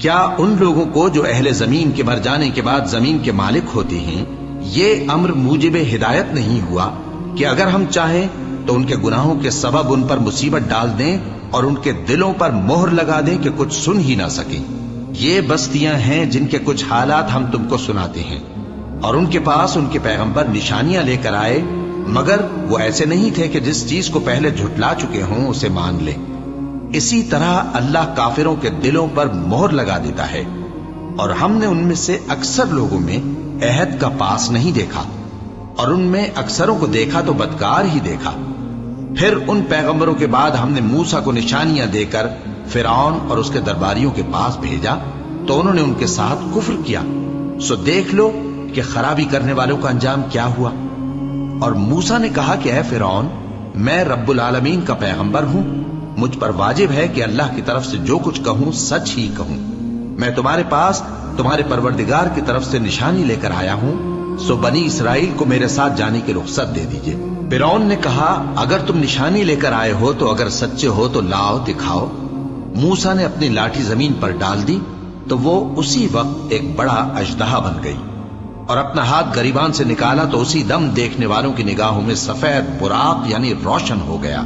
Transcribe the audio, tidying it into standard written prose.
کیا ان لوگوں کو جو اہل زمین کے مر جانے کے بعد زمین کے مالک ہوتے ہیں یہ امر موجب ہدایت نہیں ہوا کہ اگر ہم چاہیں تو ان کے گناہوں کے سبب ان پر مصیبت ڈال دیں اور ان کے دلوں پر مہر لگا دیں کہ کچھ سن ہی نہ سکیں؟ یہ بستیاں ہیں جن کے کچھ حالات ہم تم کو سناتے ہیں، اور ان کے پاس ان کے پیغمبر نشانیاں لے کر آئے، مگر وہ ایسے نہیں تھے کہ جس چیز کو پہلے جھٹلا چکے ہوں اسے مان لیں۔ اسی طرح اللہ کافروں کے دلوں پر مہر لگا دیتا ہے، اور ہم نے ان میں سے اکثر لوگوں میں عہد کا پاس نہیں دیکھا، اور ان میں اکثروں کو دیکھا تو بدکار ہی دیکھا۔ پھر ان پیغمبروں کے بعد ہم نے موسیٰ کو نشانیاں دے کر فرعون اور اس کے درباریوں کے پاس بھیجا تو انہوں نے ان کے ساتھ کفر کیا، سو دیکھ لو کہ خرابی کرنے والوں کا انجام کیا ہوا۔ اور موسیٰ نے کہا کہ اے فرعون، میں رب العالمین کا پیغمبر ہوں، مجھ پر واجب ہے کہ اللہ کی طرف سے جو کچھ کہوں سچ ہی کہوں۔ میں تمہارے پاس تمہارے پروردگار کی طرف سے نشانی لے کر آیا ہوں، سو بنی اسرائیل کو میرے ساتھ جانے کی رخصت دے دیجئے۔ فرعون نے کہا اگر تم نشانی لے کر آئے ہو تو اگر سچے ہو تو لاؤ دکھاؤ۔ موسیٰ نے اپنی لاٹھی زمین پر ڈال دی تو وہ اسی وقت ایک بڑا اژدہا بن گئی، اور اپنا ہاتھ گریبان سے نکالا تو اسی دم دیکھنے والوں کی نگاہوں میں سفید براق یعنی روشن ہو گیا۔